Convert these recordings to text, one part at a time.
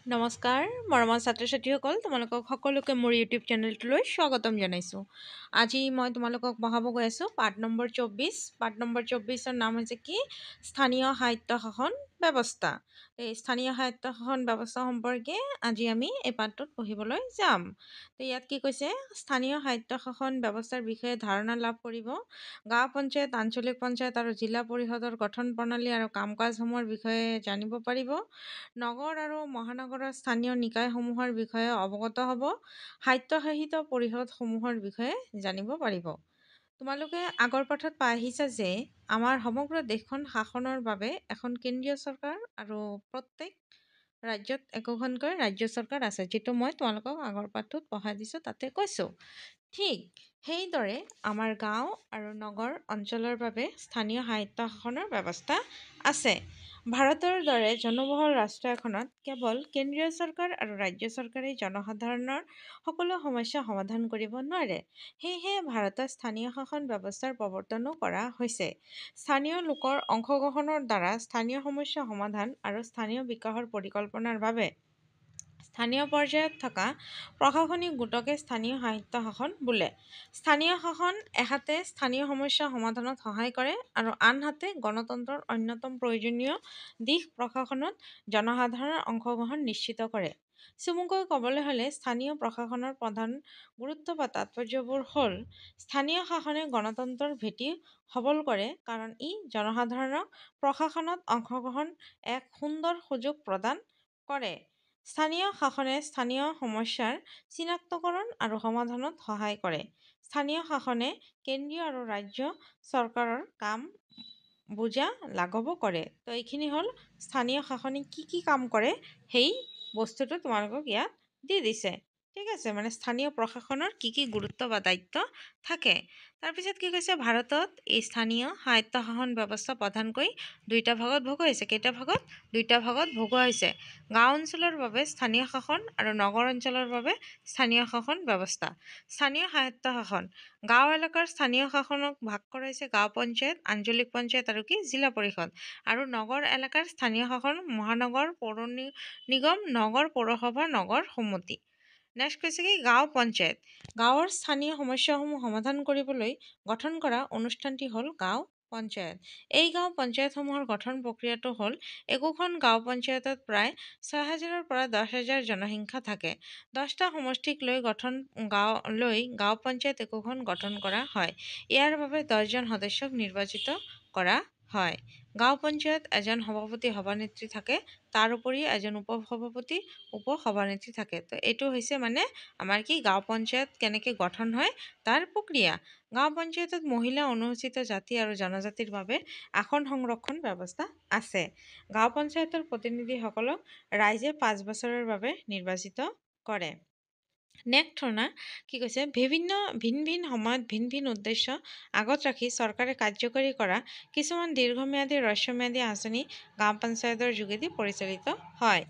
নমস্কাৰ মৰমৰ ছাত্ৰ ছাত্ৰীসকল, তোমালোকক সকলোকে মোৰ ইউটিউব চেনেলটোলৈ স্বাগতম জনাইছোঁ। আজি মই তোমালোকক পঢ়াব গৈ আছোঁ পাঠ নম্বৰ 24। পাঠ নম্বৰ 24ৰ নাম হৈছে কি? স্থানীয় সাহিত্য শাসন ব্যৱস্থা। এই স্থানীয় সাহিত্য শাসন ব্যৱস্থা সম্পৰ্কে আজি আমি এই পাঠটোত পঢ়িবলৈ যাম। তো ইয়াত কি কৈছে? স্থানীয় সাহিত্য শাসন ব্যৱস্থাৰ বিষয়ে ধাৰণা লাভ কৰিব, গাঁও পঞ্চায়ত, আঞ্চলিক পঞ্চায়ত আৰু জিলা পৰিষদৰ গঠন প্ৰণালী আৰু কাম কাজসমূহৰ বিষয়ে জানিব পাৰিব, নগৰ আৰু মহানগৰৰ স্থানীয় নিকায়সমূহৰ বিষয়ে অৱগত হ'ব, স্বায়ত্তশাসিত পৰিষদসমূহৰ বিষয়ে জানিব পাৰিব। তোমালোকে আগৰ পাঠত পাই আহিছা যে আমাৰ সমগ্ৰ দেশখন শাসনৰ বাবে এখন কেন্দ্ৰীয় চৰকাৰ আৰু প্ৰত্যেক ৰাজ্যত একোখনকৈ ৰাজ্য চৰকাৰ আছে, যিটো মই তোমালোকক আগৰ পাঠটোত পঢ়াই দিছোঁ, তাতে কৈছোঁ। ঠিক সেইদৰে আমাৰ গাঁও আৰু নগৰ অঞ্চলৰ বাবে স্থানীয় সাহিত্য শাসনৰ ব্যৱস্থা আছে। ভাৰতৰ দৰে জনবহুল ৰাষ্ট্ৰ এখনত কেৱল কেন্দ্ৰীয় চৰকাৰ আৰু ৰাজ্য চৰকাৰে জনসাধাৰণৰ সকলো সমস্যা সমাধান কৰিব নোৱাৰে। সেয়েহে ভাৰতত স্থানীয় শাসন ব্যৱস্থাৰ প্ৰৱৰ্তনো কৰা হৈছে। স্থানীয় লোকৰ অংশগ্ৰহণৰ দ্বাৰা স্থানীয় সমস্যা সমাধান আৰু স্থানীয় বিকাশৰ পৰিকল্পনাৰ বাবে স্থানীয় পৰ্যায়ত থকা প্ৰশাসনিক গোটকে স্থানীয় সাহিত্য শাসন বোলে। স্থানীয় শাসন এহাতে স্থানীয় সমস্যা সমাধানত সহায় কৰে আৰু আনহাতে গণতন্ত্ৰৰ অন্যতম প্ৰয়োজনীয় দিশ প্ৰশাসনত জনসাধাৰণৰ অংশগ্ৰহণ নিশ্চিত কৰে। চমুকৈ ক'বলৈ হ'লে স্থানীয় প্ৰশাসনৰ প্ৰধান গুৰুত্ব বা তাৎপৰ্যবোৰ হ'ল: স্থানীয় শাসনে গণতন্ত্ৰৰ ভেটি সবল কৰে, কাৰণ ই জনসাধাৰণক প্ৰশাসনত অংশগ্ৰহণ এক সুন্দৰ সুযোগ প্ৰদান কৰে। স্থানীয় শাসনে স্থানীয় সমস্যাৰ চিনাক্তকৰণ আৰু সমাধানত সহায় কৰে। স্থানীয় শাসনে কেন্দ্ৰীয় আৰু ৰাজ্য চৰকাৰৰ কাম বুজা লাঘৱো কৰে। তো এইখিনি হ'ল স্থানীয় শাসনে কি কাম কৰে, সেই বস্তুটো তোমালোকক ইয়াত দি দিছে। ঠিক আছে, মানে স্থানীয় প্ৰশাসনৰ কি গুৰুত্ব বা দায়িত্ব থাকে। তাৰপিছত কি কৈছে? ভাৰতত এই স্থানীয় সাহিত্য শাসন ব্যৱস্থা প্ৰধানকৈ দুইটা ভাগত ভগোৱা হৈছে। কেইটা ভাগত? দুইটা ভাগত ভগোৱা হৈছে। গাঁও অঞ্চলৰ বাবে স্থানীয় শাসন আৰু নগৰ অঞ্চলৰ বাবে স্থানীয় শাসন ব্যৱস্থা। স্থানীয় সাহিত্য শাসন: গাঁও এলেকাৰ স্থানীয় শাসনক ভাগ কৰা হৈছে গাঁও পঞ্চায়ত, আঞ্চলিক পঞ্চায়ত আৰু জিলা পৰিষদ। আৰু নগৰ এলেকাৰ স্থানীয় শাসন মহানগৰ, পৌৰ নিগম, নগৰ পৌৰসভা, নগৰ সমিতি। নেক্সট কৈছে কি? গাঁও পঞ্চায়ত: গাঁৱৰ স্থানীয় সমস্যাসমূহ সমাধান কৰিবলৈ গঠন কৰা অনুষ্ঠানটি হ'ল গাঁও পঞ্চায়ত। এই গাঁও পঞ্চায়তসমূহৰ গঠন প্ৰক্ৰিয়াটো হ'ল: একোখন গাঁও পঞ্চায়তত প্ৰায় ৬,০০০ৰ পৰা ১০,০০০ জনসংখ্যা থাকে। 10টা সমষ্টিক লৈ গাঁও পঞ্চায়ত একোখন গঠন কৰা হয়। ইয়াৰ বাবে 10জন সদস্যক নিৰ্বাচিত কৰা হয়। গাঁও পঞ্চায়ত এজন সভাপতি সভানেত্ৰী থাকে, তাৰ উপৰি এজন উপসভাপতি উপসভানেত্ৰী থাকে। তো এইটো হৈছে মানে আমাৰ কি গাঁও পঞ্চায়ত কেনেকৈ গঠন হয় তাৰ প্ৰক্ৰিয়া। গাঁও পঞ্চায়তত মহিলা, অনুসূচিত জাতি আৰু জনজাতিৰ বাবে আসন সংৰক্ষণ ব্যৱস্থা আছে। গাঁও পঞ্চায়তৰ প্ৰতিনিধিসকলক ৰাইজে 5 বছৰৰ বাবে নিৰ্বাচিত কৰে। নেক্সট কি কৈছে? ভিন ভিন সময়ত ভিন ভিন উদ্দেশ্য আগত ৰাখি চৰকাৰে কাৰ্যকৰী কৰা কিছুমান দীৰ্ঘম্যাদী হ্ৰস্বম্যাদী আঁচনি গাঁও পঞ্চায়তৰ যোগেদি পৰিচালিত হয়।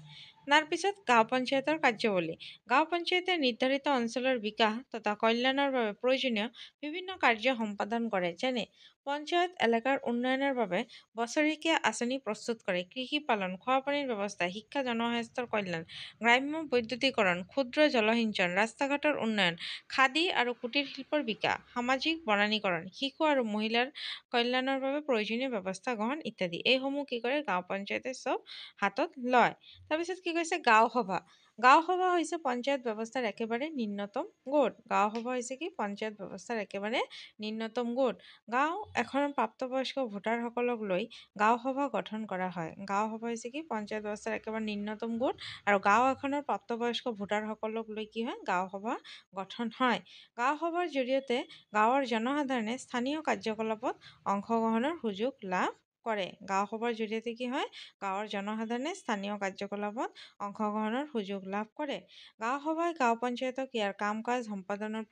তাৰপিছত গাঁও পঞ্চায়তৰ কাৰ্যাৱলী: গাঁও পঞ্চায়তে নিৰ্ধাৰিত অঞ্চলৰ বিকাশ তথা কল্যাণৰ বাবে প্ৰয়োজনীয় বিভিন্ন কাৰ্য সম্পাদন কৰে, যেনে পঞ্চায়ত এলেকাৰ উন্নয়নৰ বাবে বছৰেকীয়া আঁচনি প্ৰস্তুত কৰে, কৃষি পালন, খোৱাপানীৰ ব্যৱস্থা, শিক্ষা, জনস্বাস্থ্যৰ কল্যাণ, গ্ৰাম্য বৈদ্যুতিকৰণ, ক্ষুদ্ৰ জলসিঞ্চন, ৰাস্তা ঘাটৰ উন্নয়ন, খাদী আৰু কুটিৰ শিল্পৰ বিকাশ, সামাজিক বনানীকৰণ, শিশু আৰু মহিলাৰ কল্যাণৰ বাবে প্ৰয়োজনীয় ব্যৱস্থা গ্ৰহণ ইত্যাদি। এইসমূহ কি কৰে? গাঁও পঞ্চায়তে চব হাতত লয়। তাৰপিছত কি কৈছে? গাঁও সভা: গাঁও সভা হৈছে পঞ্চায়ত ব্যৱস্থাৰ একেবাৰে নিম্নতম গোট। গাঁও সভা হৈছে কি? পঞ্চায়ত ব্যৱস্থাৰ একেবাৰে নিম্নতম গোট। গাঁও এখনৰ প্ৰাপ্তবয়স্ক ভোটাৰসকলক লৈ গাঁও সভা গঠন কৰা হয়। গাঁও সভা হৈছে কি? পঞ্চায়ত ব্যৱস্থাৰ একেবাৰে নিম্নতম গোট, আৰু গাঁও এখনৰ প্ৰাপ্তবয়স্ক ভোটাৰসকলক লৈ কি হয়? গাঁও সভা গঠন হয়। গাঁও সভাৰ জৰিয়তে গাঁৱৰ জনসাধাৰণে স্থানীয় কাৰ্যকলাপত অংশগ্ৰহণৰ সুযোগ লাভ কৰে। গাঁও সভাৰ জৰিয়তে কি হয়? গাঁৱৰ জনসাধাৰণে স্থানীয় কাৰ্যকলাপত অংশগ্ৰহণৰ সুযোগ লাভ কৰে। গাঁও সভাই গাঁও পঞ্চায়তক ইয়াৰ কাম কাজ সম্পাদনত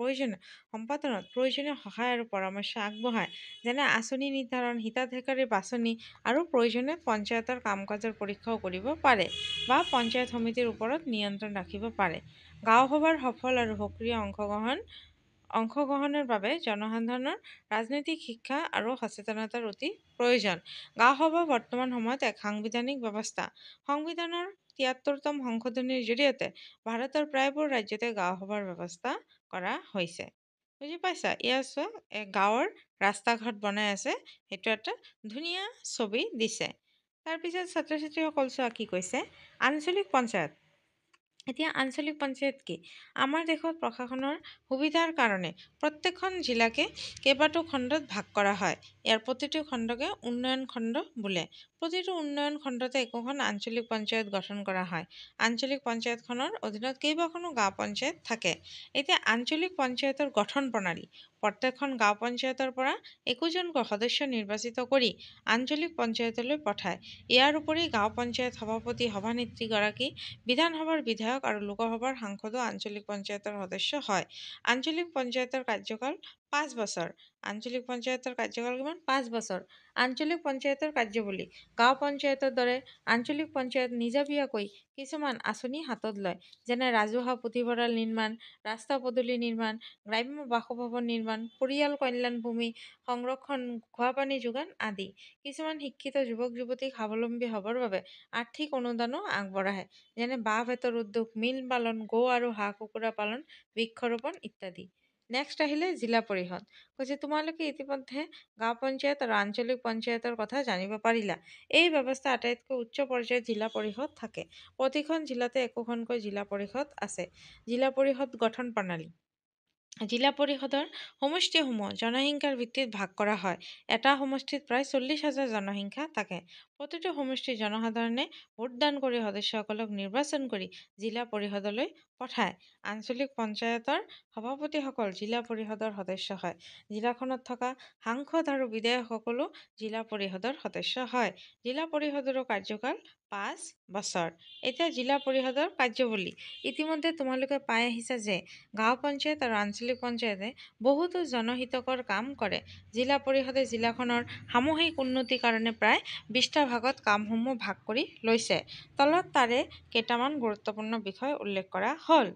প্ৰয়োজনীয় সহায় আৰু পৰামৰ্শ আগবঢ়ায়, যেনে আঁচনি নিৰ্ধাৰণ, হিতাধিকাৰী বাছনি আৰু প্ৰয়োজনীয় পঞ্চায়তৰ কাম কাজৰ পৰীক্ষাও কৰিব পাৰে বা পঞ্চায়ত সমিতিৰ ওপৰত নিয়ন্ত্ৰণ ৰাখিব পাৰে। গাঁও সভাৰ সফল আৰু সক্ৰিয় অংশগ্ৰহণৰ বাবে জনসাধাৰণৰ ৰাজনৈতিক শিক্ষা আৰু সচেতনতাৰ অতি প্ৰয়োজন। গাঁও সভা বৰ্তমান সময়ত এক সাংবিধানিক ব্যৱস্থা। সংবিধানৰ 73তম সংশোধনীৰ জৰিয়তে ভাৰতৰ প্ৰায়বোৰ ৰাজ্যতে গাঁও সভাৰ ব্যৱস্থা কৰা হৈছে। বুজি পাইছা? এয়া চোৱা, গাঁৱৰ ৰাস্তা ঘাট বনাই আছে, সেইটো এটা ধুনীয়া ছবি দিছে। তাৰপিছত ছাত্ৰ ছাত্ৰীসকল চোৱা কি কৈছে, আঞ্চলিক পঞ্চায়ত। এতিয়া আঞ্চলিক পঞ্চায়ত কি? আমাৰ দেশত প্ৰশাসনৰ সুবিধাৰ কাৰণে প্ৰত্যেকখন জিলাকে কেইবাটাও খণ্ডত ভাগ কৰা হয়। ইয়াৰ প্ৰতিটো খণ্ডকে উন্নয়ন খণ্ড বোলে। প্ৰতিটো উন্নয়ন খণ্ডতে একোখন আঞ্চলিক পঞ্চায়ত গঠন কৰা হয়। আঞ্চলিক পঞ্চায়তখনৰ অধীনত কেইবাখনো গাঁও পঞ্চায়ত থাকে। এতিয়া আঞ্চলিক পঞ্চায়তৰ গঠন প্ৰণালী। প্ৰত্যেকখন গাঁও পঞ্চায়তৰ পৰা একোজন সদস্য নিৰ্বাচিত কৰি আঞ্চলিক পঞ্চায়তলৈ পঠায়। ইয়াৰ উপৰি গাঁও পঞ্চায়ত সভাপতি, সভানেত্ৰীগৰাকী, বিধানসভাৰ বিধায়ক আৰু লোকসভাৰ সাংসদো আঞ্চলিক পঞ্চায়তৰ সদস্য হয়। আঞ্চলিক পঞ্চায়তৰ কাৰ্যকাল ৫ বছৰ। আঞ্চলিক পঞ্চায়তৰ কাৰ্যকাল কিমান? ৫ বছৰ। আঞ্চলিক পঞ্চায়তৰ কাৰ্যাৱলী। গাঁও পঞ্চায়তৰ দৰে আঞ্চলিক পঞ্চায়ত নিজাববীয়াকৈ কিছুমান আঁচনি হাতত লয়, যেনে ৰাজহুৱা পুথিভঁৰাল নিৰ্মাণ, ৰাস্তা পদূলি নিৰ্মাণ, গ্ৰাম্য বাসভৱন নিৰ্মাণ, পৰিয়াল কল্যাণ ভূমি সংৰক্ষণ, খোৱাপানী যোগান আদি। কিছুমান শিক্ষিত যুৱক-যুৱতীক স্বাৱলম্বী হ'বৰ বাবে আৰ্থিক অনুদানো আগবঢ়ায়, যেনে বাঁহ-বেতৰ উদ্যোগ, মীন পালন, গৰু আৰু হাঁহ-কুকুৰা পালন, বৃক্ষৰোপণ ইত্যাদি। নেক্সট আহিলে জিলা পৰিষদ। কৈছে তোমালোকে ইতিমধ্যে গাঁও পঞ্চায়ত আৰু আঞ্চলিক পঞ্চায়তৰ কথা জানিব পাৰিলা। এই ব্যৱস্থা আটাইতকৈ উচ্চ পৰ্যায়ত জিলা পৰিষদ থাকে। প্ৰতিখন জিলাতে একোখনকৈ জিলা পৰিষদ আছে। জিলা পৰিষদ গঠন প্ৰণালী। জিলা পৰিষদৰ সমষ্টিসমূহ জনসংখ্যাৰ ভিত্তিত ভাগ কৰা হয়। এটা সমষ্টিত প্ৰায় 40,000 জনসংখ্যা থাকে। প্ৰতিটো সমষ্টিৰ জনসাধাৰণে ভোটদান কৰি সদস্যসকলক নিৰ্বাচন কৰি জিলা পৰিষদলৈ পঠায়। আঞ্চলিক পঞ্চায়তৰ সভাপতিসকল জিলা পৰিষদৰ সদস্য হয়। জিলাখনত থকা সাংসদ আৰু বিধায়কসকলো জিলা পৰিষদৰ সদস্য হয়। জিলা পৰিষদৰো কাৰ্যকাল ৫ বছৰ। এতিয়া জিলা পৰিষদৰ কাৰ্যাৱলী। ইতিমধ্যে তোমালোকে পাই আহিছা যে গাঁও পঞ্চায়ত আৰু আঞ্চলিক পঞ্চায়তে বহুতো জনহিতকৰ কাম কৰে। জিলা পৰিষদে জিলাখনৰ সামূহিক উন্নতিৰ কাৰণে প্ৰায় 20টা ভাগত কামসমূহ ভাগ কৰি লৈছে। তলত তাৰে কেইটামান গুৰুত্বপূৰ্ণ বিষয় উল্লেখ কৰা হ'ল।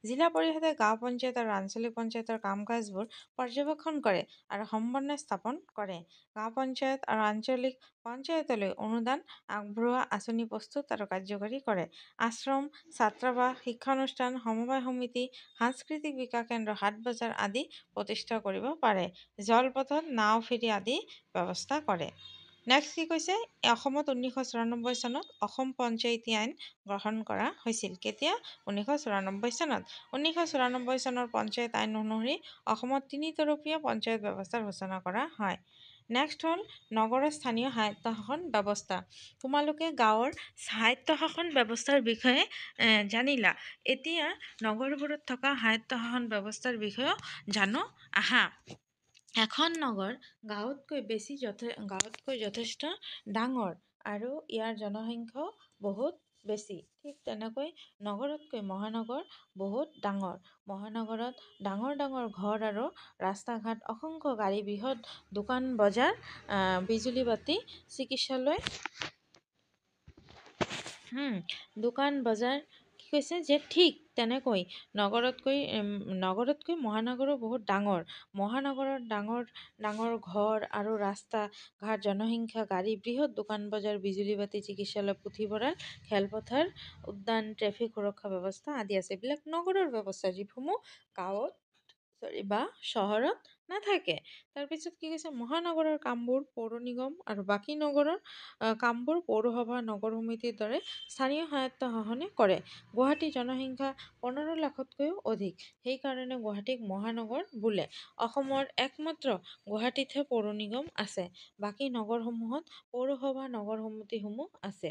জিলা পৰিষদে গাঁও পঞ্চায়ত আৰু আঞ্চলিক পঞ্চায়তৰ কাম-কাজবোৰ পৰ্যবেক্ষণ কৰে আৰু সমন্বয় স্থাপন কৰে। গাঁও পঞ্চায়ত আৰু আঞ্চলিক পঞ্চায়তলৈ অনুদান আগবঢ়োৱা, আঁচনি প্ৰস্তুত আৰু কাৰ্যকৰী কৰে। আশ্ৰম, ছাত্ৰাবাস, শিক্ষানুষ্ঠান, সমবায় সমিতি, সাংস্কৃতিক বিকাশ কেন্দ্ৰ, হাট বজাৰ আদি প্ৰতিষ্ঠা কৰিব পাৰে। জলপথত নাও ফেৰী আদি ব্যৱস্থা কৰে। নেক্সট কি কৈছে? অসমত 1994 চনত অসম পঞ্চায়তী আইন গ্ৰহণ কৰা হৈছিল। কেতিয়া? 1994 চনত। 1994 চনৰ পঞ্চায়ত আইন অনুসৰি অসমত 3 তৰপীয়া পঞ্চায়ত ব্যৱস্থাৰ সূচনা কৰা হয়। নেক্সট হ'ল নগৰৰ স্থানীয় স্বায়ত্তশাসন ব্যৱস্থা। তোমালোকে গাঁৱৰ স্বায়ত্তশাসন ব্যৱস্থাৰ বিষয়ে জানিলা। এতিয়া নগৰবোৰত থকা স্বায়ত্তশাসন ব্যৱস্থাৰ বিষয়েও জানো আহা। এখন নগৰ গাঁৱতকৈ যথেষ্ট ডাঙৰ আৰু ইয়াৰ জনসংখ্যাও বহুত বেছি। ঠিক তেনেকৈ নগৰতকৈ মহানগৰ বহুত ডাঙৰ। মহানগৰত ডাঙৰ ডাঙৰ ঘৰ আৰু ৰাস্তা-ঘাট, অসংখ্য গাড়ী, বৃহৎ দোকান বজাৰ, বিজুলী বাতি, চিকিৎসালয়, দোকান বজাৰ। কি কৈছে যে ঠিক তেনেকৈ নগৰতকৈ মহানগৰো বহুত ডাঙৰ। মহানগৰত ডাঙৰ ডাঙৰ ঘৰ আৰু ৰাস্তা ঘাট, জনসংখ্যা, গাড়ী, বৃহৎ দোকান বজাৰ, বিজুলী বাতি, চিকিৎসালয়, পুথিভঁৰাল, খেলপথাৰ, উদ্যান, ট্ৰেফিক সুৰক্ষা ব্যৱস্থা আদি আছে। এইবিলাক নগৰৰ ব্যৱস্থা, যিসমূহ গাঁৱত বা চহৰত নাথাকে। তাৰপিছত কি কৈছে? মহানগৰৰ কামবোৰ পৌৰ নিগম আৰু বাকী নগৰৰ কামবোৰ পৌৰসভা, নগৰ সমিতিৰ দৰে স্থানীয় স্বায়ত্তশাসনে কৰে। গুৱাহাটীৰ জনসংখ্যা 15 লাখতকৈও অধিক। সেইকাৰণে গুৱাহাটীক মহানগৰ বোলে। অসমৰ একমাত্ৰ গুৱাহাটীতহে পৌৰ নিগম আছে। বাকী নগৰসমূহত পৌৰসভা, নগৰ সমিতিসমূহ আছে।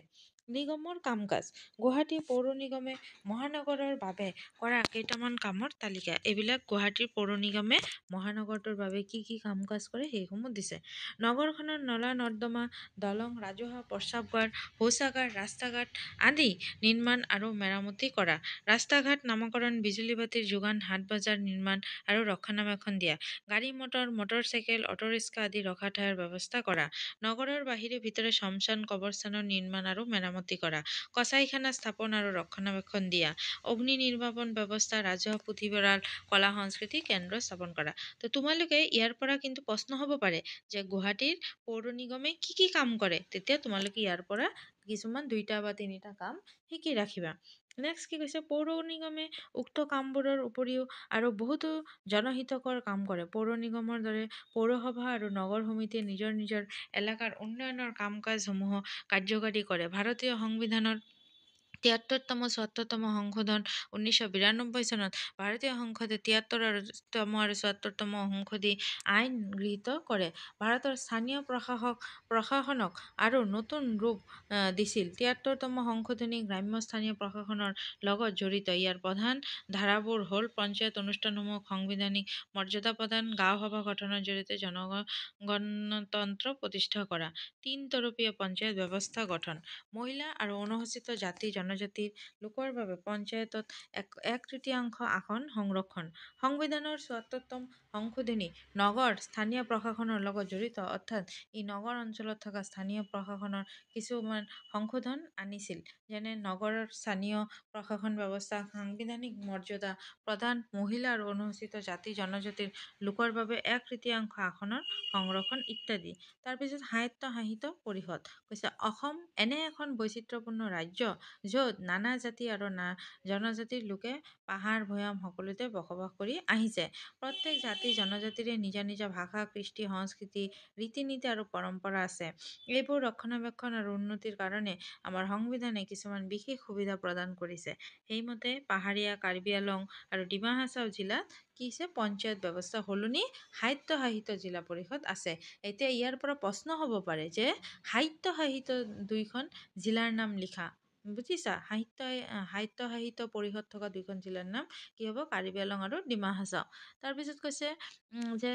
নিগমৰ কাম-কাজ। গুৱাহাটী পৌৰ নিগমে মহানগৰৰ বাবে কৰা কেইটামান কামৰ তালিকা। এইবিলাক গুৱাহাটীৰ পৌৰ নিগমে মহানগৰটোৰ বাবে কি কি কাম-কাজ কৰে সেইসমূহ দিছে। নগৰখনৰ নলা-নৰ্দমা, দলং, ৰাজহুৱা প্ৰস্ৰাৱগাৰ, শৌচাগাৰ, ৰাস্তা-ঘাট আদি নিৰ্মাণ আৰু মেৰামতি কৰা। ৰাস্তা-ঘাট নামকৰণ, বিজুলী বাতিৰ যোগান, হাট বজাৰ নিৰ্মাণ আৰু ৰক্ষণাবেক্ষণ দিয়া। গাড়ী-মটৰ, মটৰচাইকেল, অটোৰিক্সা আদি ৰখা ঠাইৰ ব্যৱস্থা কৰা। নগৰৰ বাহিৰে ভিতৰে শ্মশান, কবৰস্থানৰ নিৰ্মাণ আৰু মেৰামতি কৰা। কচাইখানা স্থাপন আৰু ৰক্ষণাবেক্ষণ দিয়া। অগ্নি নিৰ্বাপন ব্যৱস্থা, ৰাজহুৱা পুথিভঁৰাল, কলা সংস্কৃতি কেন্দ্ৰ স্থাপন কৰা। তো তোমালোকে ইয়াৰ পৰা কিন্তু প্ৰশ্ন হ'ব পাৰে যে গুৱাহাটীৰ পৌৰ নিগমে কি কি কাম কৰে, তেতিয়া তোমালোকে ইয়াৰ পৰা কিছুমান 2টা বা 3টা কাম শিকি ৰাখিবা। নেক্সট কি কৈছে, পৌৰ নিগমে উক্ত কামবোৰৰ উপৰিও আৰু বহুতো জনহিতকৰ কাম কৰে। পৌৰ নিগমৰ দৰে পৌৰসভা আৰু নগৰ সমিতিয়ে নিজৰ নিজৰ এলেকাৰ উন্নয়নৰ কাম কাজসমূহ কাৰ্যকাৰী কৰে। ভাৰতীয় সংবিধানৰ ৭৩তম ৭৪তম সংশোধন ১৯৯২ চনত ভাৰতীয় সংসদে ৭৩তম আৰু ৭৪তম সংশোধনী আইন গৃহীত কৰে। ভাৰতৰ স্থানীয় প্ৰশাসনক আৰু নতুন ৰূপ দিছিল। ৭৩তম সংশোধনী গ্ৰাম্য স্থানীয় প্ৰশাসনৰ লগত জড়িত। ইয়াৰ প্ৰধান ধাৰাবোৰ হ'ল পঞ্চায়ত অনুষ্ঠানসমূহক সাংবিধানিক মৰ্যাদা প্ৰদান, গাঁও সভা গঠনৰ জৰিয়তে গণতন্ত্ৰ প্ৰতিষ্ঠা কৰা, ৩ তৰপীয়া পঞ্চায়ত ব্যৱস্থা গঠন, মহিলা আৰু অনুসূচিত জাতি জনজাতিৰ লোকৰ বাবে পঞ্চায়তত ১/৩ আসন সংৰক্ষণ। সংবিধানৰ ৭৪তম সংশোধনী নগৰ স্থানীয় প্ৰশাসনৰ লগত জড়িত, অৰ্থাৎ ই নগৰ অঞ্চলত থকা স্থানীয় প্ৰশাসনৰ কিছুমান সংশোধন আনিছিল, যেনে নগৰৰ স্থানীয় প্ৰশাসন ব্যৱস্থাক সাংবিধানিক মৰ্যাদা প্ৰদান, মহিলা আৰু অনুসূচিত জাতি জনজাতিৰ লোকৰ বাবে ১/৩ আসনৰ সংৰক্ষণ ইত্যাদি। তাৰপিছত স্বায়ত্তশাসিত পৰিষদ কৈছে, অসম এনে এখন বৈচিত্ৰ্যপূৰ্ণ ৰাজ্য য'ত নানা জাতি আৰু জনজাতিৰ লোকে পাহাৰ ভৈয়াম সকলোতে বসবাস কৰি আহিছে। প্ৰত্যেক জাতি জনজাতিৰে নিজা নিজা ভাষা, কৃষ্টি, সংস্কৃতি, ৰীতি নীতি আৰু পৰম্পৰা আছে। এইবোৰ ৰক্ষণাবেক্ষণ আৰু উন্নতিৰ কাৰণে আমাৰ সংবিধানে কিছুমান বিশেষ সুবিধা প্ৰদান কৰিছে। সেইমতে পাহাৰীয়া কাৰ্বি আংলং আৰু ডিমা হাছাও জিলাত কি আছে, পঞ্চায়ত ব্যৱস্থা সলনি স্বায়ত্তশাসিত জিলা পৰিষদ আছে। এতিয়া ইয়াৰ পৰা প্ৰশ্ন হ'ব পাৰে যে স্বায়ত্তশাসিত 2খন জিলাৰ নাম লিখা। বুজিছা, স্বায়ত্তশাসিত পৰিষদ থকা 2খন জিলাৰ নাম কি হ'ব, কাৰ্বি আংলং আৰু ডিমা হাছাও। তাৰপিছত কৈছে যে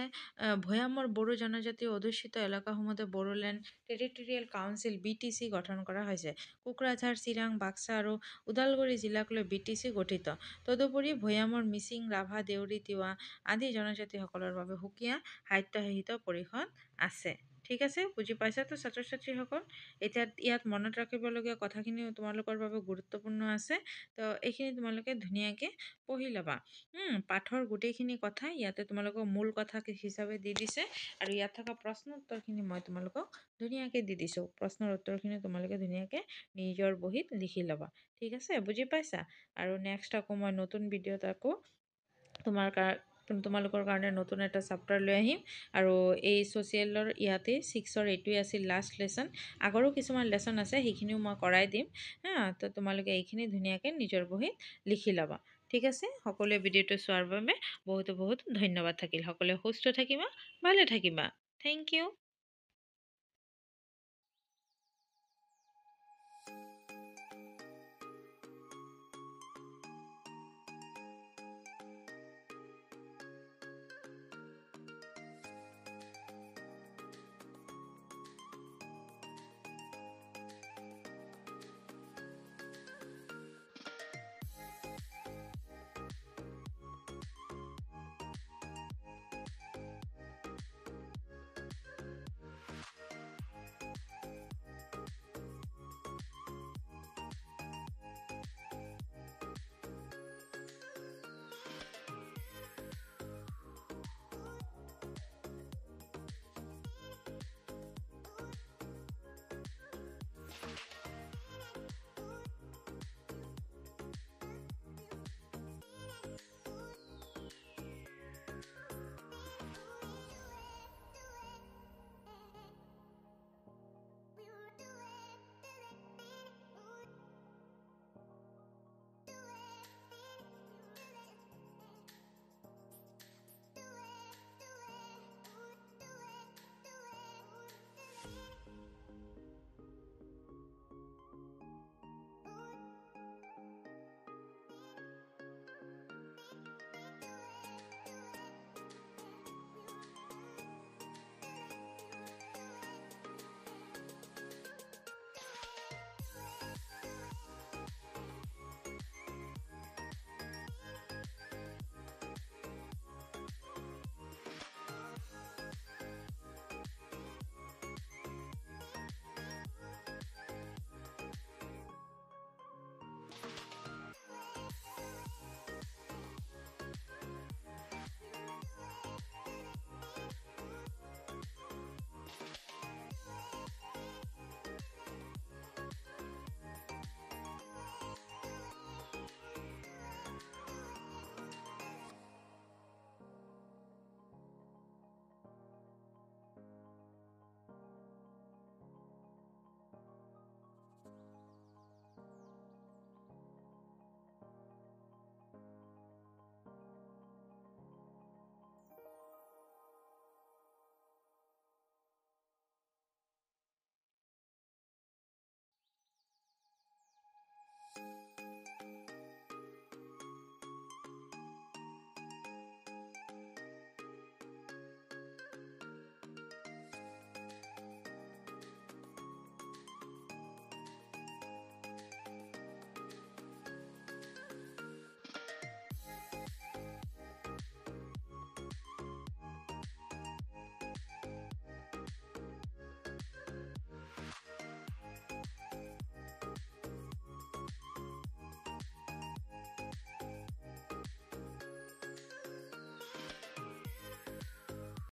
ভৈয়ামৰ বড়ো জনজাতীয় অধ্যুষিত এলেকাসমূহতে বড়োলেণ্ড টেৰিটৰিয়েল কাউন্সিল BTC গঠন কৰা হৈছে। কোকৰাঝাৰ, চিৰাং, বাক্সা আৰু ওদালগুৰি জিলাক লৈ BTC গঠিত। তদুপৰি ভৈয়ামৰ মিচিং, ৰাভা, দেউৰী, তিৱা আদি জনজাতিসকলৰ বাবে সুকীয়া স্বায়ত্তশাসিত পৰিষদ আছে। ঠিক আছে, বুজি পাইছাতো ছাত্ৰ ছাত্ৰীসকল? এতিয়া ইয়াত মনত ৰাখিবলগীয়া কথাখিনি তোমালোকৰ বাবে গুৰুত্বপূৰ্ণ আছে। তো এইখিনি তোমালোকে ধুনীয়াকৈ পঢ়ি ল'বা। পাঠৰ গোটেইখিনি কথা ইয়াতে তোমালোকক মূল কথা হিচাপে দি দিছে, আৰু ইয়াত থকা প্ৰশ্ন উত্তৰখিনি মই তোমালোকক ধুনীয়াকৈ দি দিছোঁ। প্ৰশ্নৰ উত্তৰখিনি তোমালোকে ধুনীয়াকৈ নিজৰ বহীত লিখি ল'বা। ঠিক আছে, বুজি পাইছা? আৰু নেক্সট আকৌ মই নতুন ভিডিঅ'ত আকৌ তোমালোকৰ কাৰণে নতুন এটা চেপ্টাৰ লৈ আহিম। আৰু এই ছ'চিয়েলৰ ইয়াতে 6ৰ এইটোৱে আছিল লাষ্ট লেচন। আগৰো কিছুমান লেচন আছে, সেইখিনিও মই কৰাই দিম। তো তোমালোকে এইখিনি ধুনীয়াকৈ নিজৰ বহীত লিখি ল'বা। ঠিক আছে, সকলোৱে ভিডিঅ'টো চোৱাৰ বাবে বহুত বহুত ধন্যবাদ থাকিল। সকলোৱে সুস্থ থাকিবা, ভালে থাকিবা। Thank U.